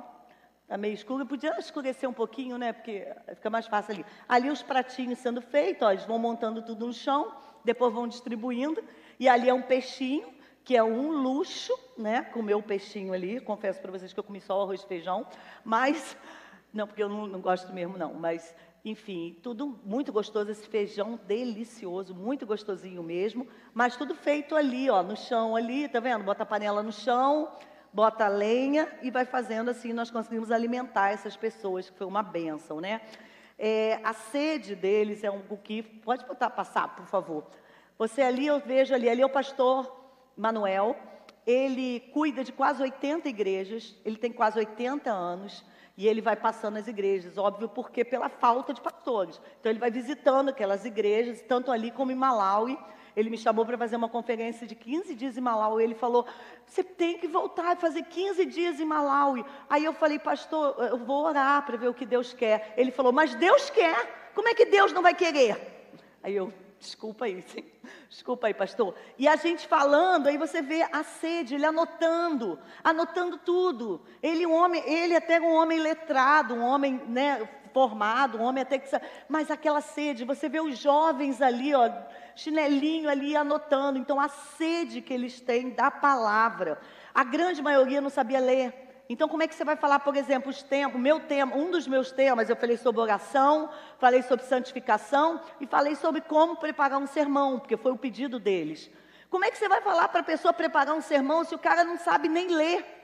Está meio escuro, podia escurecer um pouquinho, né? Porque fica mais fácil ali. Ali os pratinhos sendo feitos, ó, eles vão montando tudo no chão, depois vão distribuindo. E ali é um peixinho, que é um luxo, né? Comer o peixinho ali. Confesso para vocês que eu comi só o arroz e feijão, mas... Não, porque eu não gosto mesmo, não. Mas, enfim, tudo muito gostoso, esse feijão delicioso, muito gostosinho mesmo. Mas tudo feito ali, ó, no chão ali, tá vendo? Bota a panela no chão... Bota a lenha e vai fazendo assim, nós conseguimos alimentar essas pessoas, que foi uma bênção, né? A sede deles é algo que... Pode passar, por favor. Você ali, eu vejo ali é o pastor Manuel, ele cuida de quase 80 igrejas, ele tem quase 80 anos, e ele vai passando as igrejas, óbvio, porque pela falta de pastores. Então ele vai visitando aquelas igrejas, tanto ali como em Malawi. Ele me chamou para fazer uma conferência de 15 dias em Malawi. Ele falou, você tem que voltar e fazer 15 dias em Malawi. Aí eu falei, pastor, eu vou orar para ver o que Deus quer. Ele falou, mas Deus quer, como é que Deus não vai querer? Aí eu, desculpa aí, sim. Desculpa aí, pastor. E a gente falando, aí você vê a sede, ele anotando tudo. Ele até um homem letrado, um homem, né, formado, um homem até que... Mas aquela sede, você vê os jovens ali, ó, chinelinho ali anotando. Então, a sede que eles têm da palavra. A grande maioria não sabia ler. Então, como é que você vai falar, por exemplo, os temas? Um dos meus temas, eu falei sobre oração, falei sobre santificação e falei sobre como preparar um sermão, porque foi o pedido deles. Como é que você vai falar para a pessoa preparar um sermão se o cara não sabe nem ler?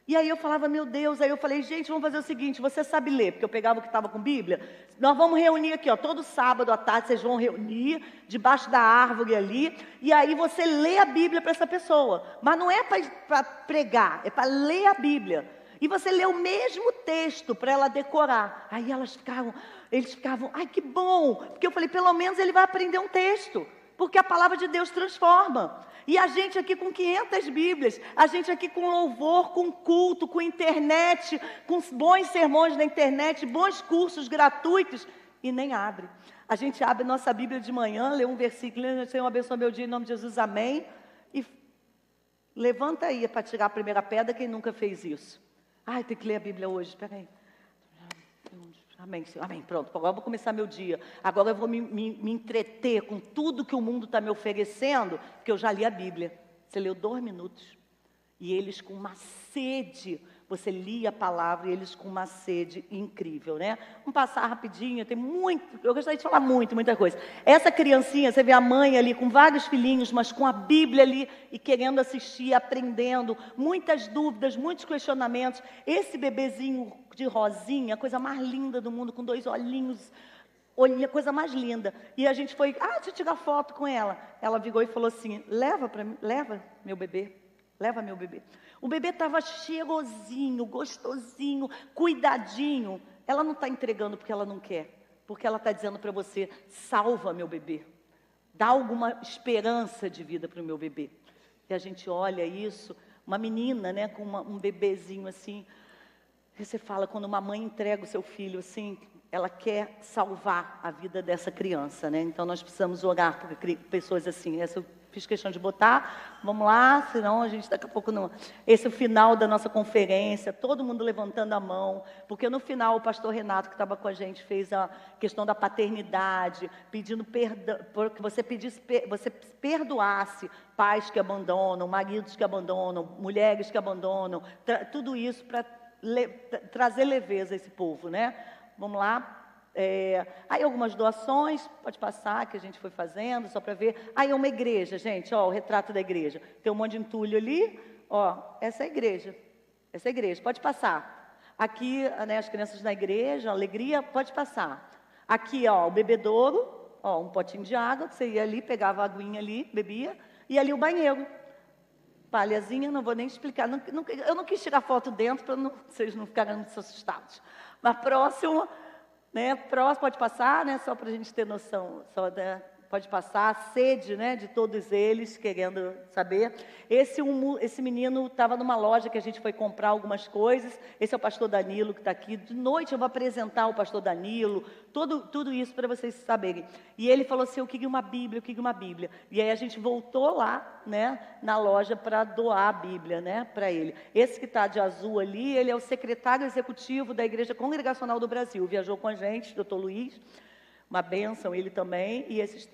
E aí eu falava, meu Deus, aí eu falei, gente, vamos fazer o seguinte, você sabe ler, porque eu pegava o que estava com Bíblia, nós vamos reunir aqui, ó, todo sábado à tarde vocês vão reunir, debaixo da árvore ali, e aí você lê a Bíblia para essa pessoa, mas não é para pregar, é para ler a Bíblia, e você lê o mesmo texto para ela decorar, aí eles ficavam, ai que bom, porque eu falei, pelo menos ele vai aprender um texto, porque a palavra de Deus transforma. E a gente aqui com 500 Bíblias, a gente aqui com louvor, com culto, com internet, com bons sermões na internet, bons cursos gratuitos, e nem abre. A gente abre nossa Bíblia de manhã, lê um versículo, Senhor, abençoa meu dia em nome de Jesus, amém. E levanta aí para tirar a primeira pedra, quem nunca fez isso? Ai, tem que ler a Bíblia hoje, espera aí. Amém, Senhor. Amém, pronto, agora eu vou começar meu dia. Agora eu vou me entreter com tudo que o mundo está me oferecendo, porque eu já li a Bíblia. Você leu 2 minutos. E eles com uma sede, você lia a palavra e eles com uma sede incrível, né? Vamos passar rapidinho, tem muito, eu gostaria de falar muita coisa. Essa criancinha, você vê a mãe ali com vários filhinhos, mas com a Bíblia ali e querendo assistir, aprendendo, muitas dúvidas, muitos questionamentos. Esse bebezinho de rosinha, a coisa mais linda do mundo, com 2 olhinhos, a coisa mais linda. E a gente foi, deixa eu tirar foto com ela. Ela virou e falou assim, leva meu bebê. Leva meu bebê. O bebê estava cheirosinho, gostosinho, cuidadinho. Ela não está entregando porque ela não quer. Porque ela está dizendo para você, salva meu bebê. Dá alguma esperança de vida para o meu bebê. E a gente olha isso, uma menina, né, com um bebezinho assim. E você fala, quando uma mãe entrega o seu filho assim, ela quer salvar a vida dessa criança, né? Então nós precisamos orar por pessoas assim. Essa eu fiz questão de botar, vamos lá, senão a gente daqui a pouco não... Esse é o final da nossa conferência, todo mundo levantando a mão, porque no final o pastor Renato, que estava com a gente, fez a questão da paternidade, pedindo perdão, que você perdoasse pais que abandonam, maridos que abandonam, mulheres que abandonam, tudo isso para trazer leveza a esse povo, né? Vamos lá. Aí algumas doações, pode passar, que a gente foi fazendo, só para ver. Aí uma igreja, gente, ó, o retrato da igreja. Tem um monte de entulho ali, ó, essa é a igreja. Essa é a igreja, pode passar. Aqui, né, as crianças na igreja, alegria, pode passar. Aqui, ó, o bebedouro, ó, um potinho de água, que você ia ali, pegava a aguinha ali, bebia, e ali o banheiro. palhazinha, não vou nem explicar. Eu não quis tirar foto dentro para vocês não ficarem muito assustados. Mas próximo, né? Próximo, pode passar, né? Só para a gente ter noção. Pode passar a sede, né, de todos eles querendo saber. Esse menino estava numa loja que a gente foi comprar algumas coisas. Esse é o pastor Danilo que está aqui. De noite eu vou apresentar o pastor Danilo, tudo isso para vocês saberem. E ele falou assim, eu queria uma Bíblia, eu queria uma Bíblia. E aí a gente voltou lá, né, na loja para doar a Bíblia, né, para ele. Esse que está de azul ali, ele é o secretário executivo da Igreja Congregacional do Brasil. Viajou com a gente, doutor Luiz. Uma bênção, ele também, e esses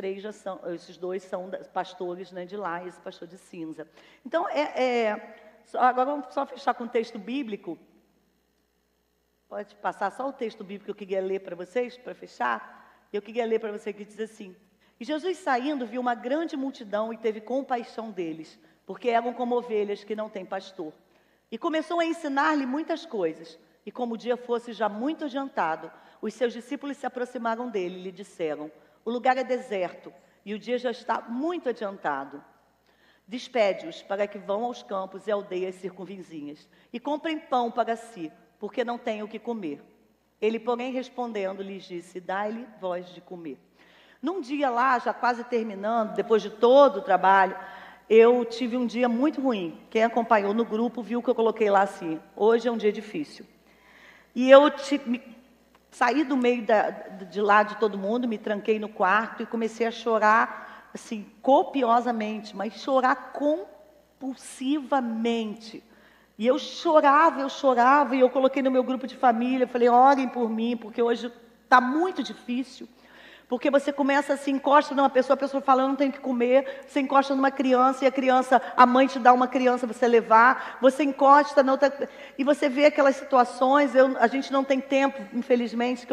dois são pastores, né, de lá, esse pastor de cinza. Então, agora vamos só fechar com o texto bíblico. Pode passar só o texto bíblico que eu queria ler para vocês, para fechar? Eu queria ler para você que diz assim, e Jesus saindo viu uma grande multidão e teve compaixão deles, porque eram como ovelhas que não têm pastor. E começou a ensinar-lhe muitas coisas, e como o dia fosse já muito adiantado, os seus discípulos se aproximaram dele e lhe disseram, o lugar é deserto e o dia já está muito adiantado. Despede-os para que vão aos campos e aldeias circunvizinhas e comprem pão para si, porque não têm o que comer. Ele, porém, respondendo, lhes disse, dai-lhe vós de comer. Num dia lá, já quase terminando, depois de todo o trabalho, eu tive um dia muito ruim. Quem acompanhou no grupo viu que eu coloquei lá assim, hoje é um dia difícil. E eu saí do meio de lá de todo mundo, me tranquei no quarto e comecei a chorar, assim, copiosamente, mas chorar compulsivamente. E eu chorava, e eu coloquei no meu grupo de família, falei, orem por mim, porque hoje está muito difícil. Porque você começa assim, encosta numa pessoa, a pessoa fala, eu não tenho o que comer. Você encosta numa criança e a mãe te dá uma criança para você levar. Você encosta na outra, e você vê aquelas situações, a gente não tem tempo, infelizmente,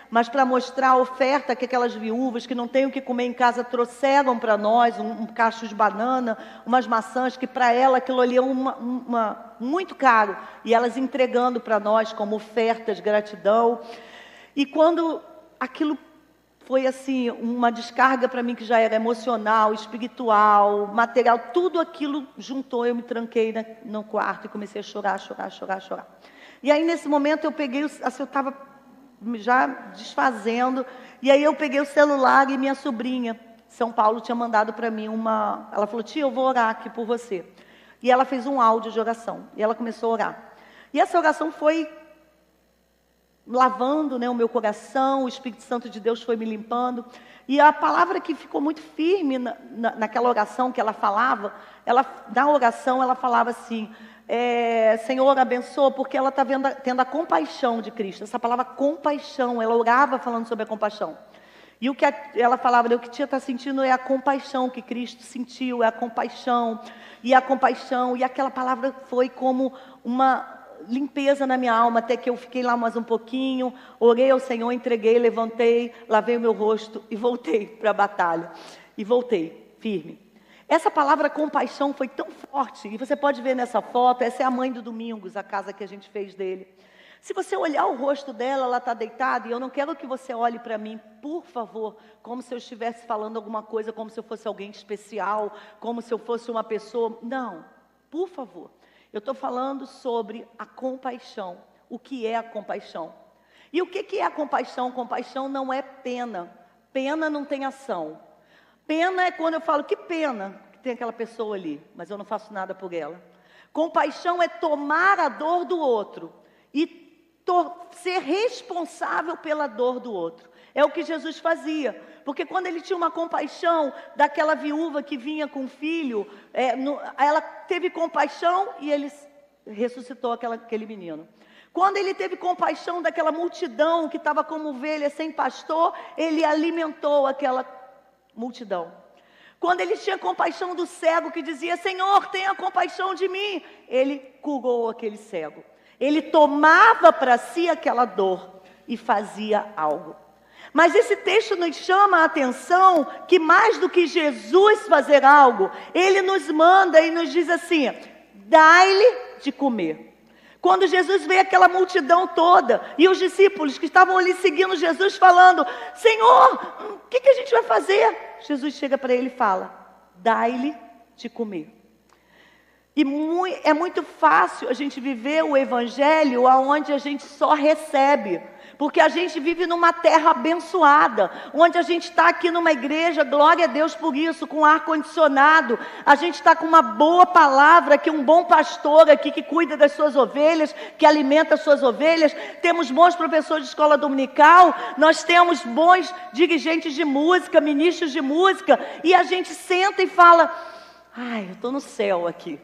mas para mostrar a oferta que aquelas viúvas que não têm o que comer em casa trouxeram para nós, um cacho de banana, umas maçãs, que para ela aquilo ali é muito caro. E elas entregando para nós como oferta de gratidão. E quando aquilo foi assim, uma descarga para mim que já era emocional, espiritual, material, tudo aquilo juntou, eu me tranquei no quarto e comecei a chorar. E aí nesse momento eu peguei, assim, eu estava já desfazendo, e aí eu peguei o celular e minha sobrinha, São Paulo, tinha mandado para mim ela falou, tia, eu vou orar aqui por você. E ela fez um áudio de oração, e ela começou a orar. E essa oração foi lavando, né, o meu coração, o Espírito Santo de Deus foi me limpando, e a palavra que ficou muito firme naquela oração que ela falava, na oração ela falava assim, Senhor, abençoa, porque ela está tendo a compaixão de Cristo, essa palavra compaixão, ela orava falando sobre a compaixão, e o que ela falava, o que tia está sentindo é a compaixão que Cristo sentiu, é a compaixão, e aquela palavra foi como uma limpeza na minha alma, até que eu fiquei lá mais um pouquinho, orei ao Senhor, entreguei, levantei, lavei o meu rosto e voltei para a batalha, e voltei, firme. Essa palavra compaixão foi tão forte, e você pode ver nessa foto, essa é a mãe do Domingos, a casa que a gente fez dele. Se você olhar o rosto dela, ela está deitada, e eu não quero que você olhe para mim, por favor, como se eu estivesse falando alguma coisa, como se eu fosse alguém especial, como se eu fosse uma pessoa, não, por favor. Eu estou falando sobre a compaixão. O que é a compaixão? E o que é a compaixão? Compaixão não é pena. Pena não tem ação. Pena é quando eu falo, que pena que tem aquela pessoa ali, mas eu não faço nada por ela. Compaixão é tomar a dor do outro e ser responsável pela dor do outro. É o que Jesus fazia, porque quando ele tinha uma compaixão daquela viúva que vinha com o filho, ela teve compaixão e ele ressuscitou aquele menino. Quando ele teve compaixão daquela multidão que estava como ovelha sem pastor, ele alimentou aquela multidão. Quando ele tinha compaixão do cego que dizia, Senhor, tenha compaixão de mim, ele curou aquele cego. Ele tomava para si aquela dor e fazia algo. Mas esse texto nos chama a atenção que mais do que Jesus fazer algo, ele nos manda e nos diz assim, dai-lhe de comer. Quando Jesus vê aquela multidão toda e os discípulos que estavam ali seguindo Jesus falando, Senhor, o que a gente vai fazer? Jesus chega para ele e fala, dai-lhe de comer. E é muito fácil a gente viver o evangelho onde a gente só recebe. Porque a gente vive numa terra abençoada, onde a gente está aqui numa igreja, glória a Deus por isso, com ar-condicionado. A gente está com uma boa palavra, aqui um bom pastor aqui que cuida das suas ovelhas, que alimenta as suas ovelhas. Temos bons professores de escola dominical, nós temos bons dirigentes de música, ministros de música. E a gente senta e fala, ai, eu estou no céu aqui.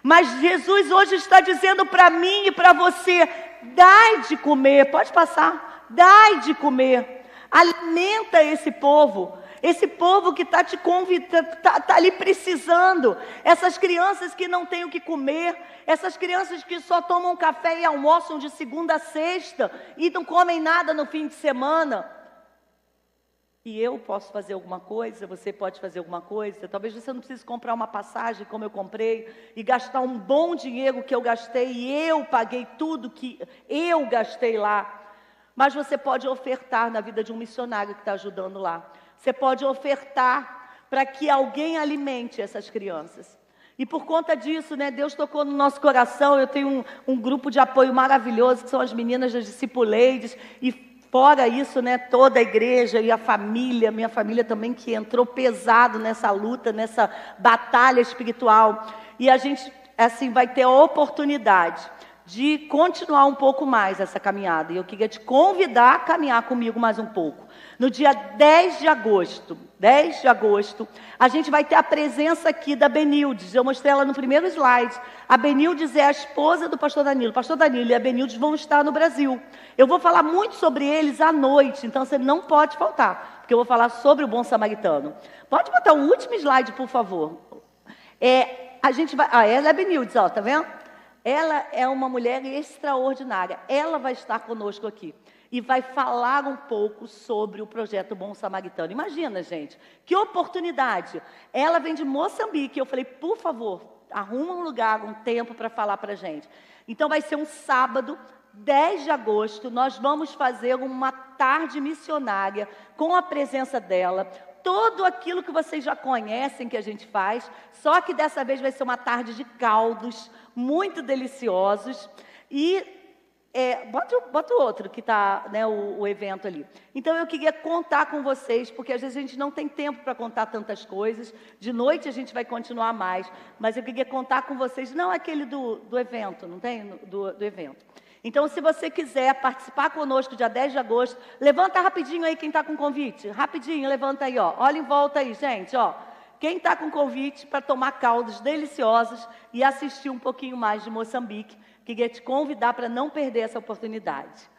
Mas Jesus hoje está dizendo para mim e para você, dai de comer, pode passar, dai de comer, alimenta esse povo que está te convidando, está ali precisando, essas crianças que não têm o que comer, essas crianças que só tomam café e almoçam de segunda a sexta e não comem nada no fim de semana. E eu posso fazer alguma coisa, você pode fazer alguma coisa. Talvez você não precise comprar uma passagem como eu comprei e gastar um bom dinheiro que eu gastei e eu paguei tudo que eu gastei lá. Mas você pode ofertar na vida de um missionário que está ajudando lá. Você pode ofertar para que alguém alimente essas crianças. E por conta disso, né, Deus tocou no nosso coração. Eu tenho um grupo de apoio maravilhoso, que são as meninas das Discipuleides. E fora isso, né, toda a igreja e a família, minha família também, que entrou pesado nessa luta, nessa batalha espiritual. E a gente, assim, vai ter a oportunidade de continuar um pouco mais essa caminhada. E eu queria te convidar a caminhar comigo mais um pouco. No dia 10 de agosto, a gente vai ter a presença aqui da Benildes. Eu mostrei ela no primeiro slide. A Benildes é a esposa do pastor Danilo. O pastor Danilo e a Benildes vão estar no Brasil. Eu vou falar muito sobre eles à noite, então você não pode faltar, porque eu vou falar sobre o bom samaritano. Pode botar o último slide, por favor. A gente vai... ela é a Benildes, ó, tá vendo? Ela é uma mulher extraordinária. Ela vai estar conosco aqui e vai falar um pouco sobre o projeto Bom Samaritano. Imagina, gente, que oportunidade. Ela vem de Moçambique. Eu falei, por favor, arruma um lugar, um tempo para falar para a gente. Então vai ser um sábado, 10 de agosto, nós vamos fazer uma tarde missionária com a presença dela. Tudo aquilo que vocês já conhecem que a gente faz, só que dessa vez vai ser uma tarde de caldos muito deliciosos. E bota o outro que está, né, o evento ali. Então eu queria contar com vocês, porque às vezes a gente não tem tempo para contar tantas coisas. De noite a gente vai continuar mais, mas eu queria contar com vocês, não aquele do evento, não tem? Do evento. Então, se você quiser participar conosco dia 10 de agosto, levanta rapidinho aí quem está com convite. Rapidinho, levanta aí, ó. Olha em volta aí, gente, ó. Quem está com convite para tomar caldos deliciosos e assistir um pouquinho mais de Moçambique, queria te convidar para não perder essa oportunidade.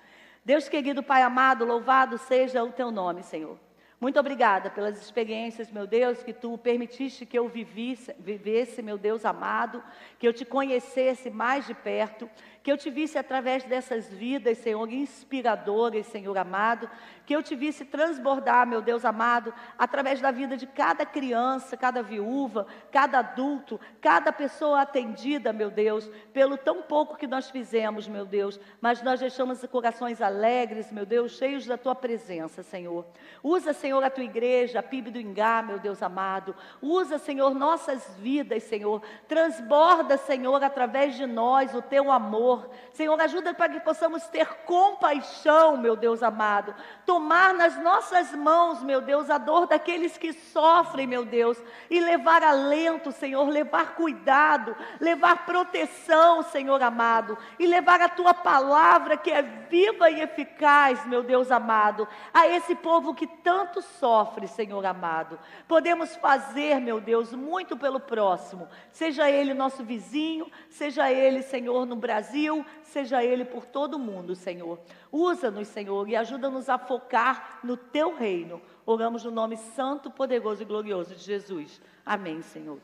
Deus querido, Pai amado, louvado seja o teu nome, Senhor. Muito obrigada pelas experiências, meu Deus, que Tu permitiste que eu vivesse, meu Deus amado, que eu Te conhecesse mais de perto, que eu Te visse através dessas vidas, Senhor, inspiradoras, Senhor amado, que eu Te visse transbordar, meu Deus amado, através da vida de cada criança, cada viúva, cada adulto, cada pessoa atendida, meu Deus, pelo tão pouco que nós fizemos, meu Deus, mas nós deixamos corações alegres, meu Deus, cheios da Tua presença, Senhor. Usa, Senhor, a Tua igreja, a PIB do Ingá, meu Deus amado. Usa, Senhor, nossas vidas, Senhor. Transborda, Senhor, através de nós o Teu amor. Senhor, ajuda para que possamos ter compaixão, meu Deus amado. Tomar nas nossas mãos, meu Deus, a dor daqueles que sofrem, meu Deus. E levar alento, Senhor, levar cuidado, levar proteção, Senhor amado. E levar a Tua palavra que é viva e eficaz, meu Deus amado, a esse povo que tanto sofre, Senhor amado. Podemos fazer, meu Deus, muito pelo próximo, seja ele nosso vizinho, seja ele, Senhor, no Brasil, seja ele por todo o mundo, Senhor. Usa-nos, Senhor, e ajuda-nos a focar no Teu reino. Oramos no nome santo, poderoso e glorioso de Jesus. Amém, Senhor.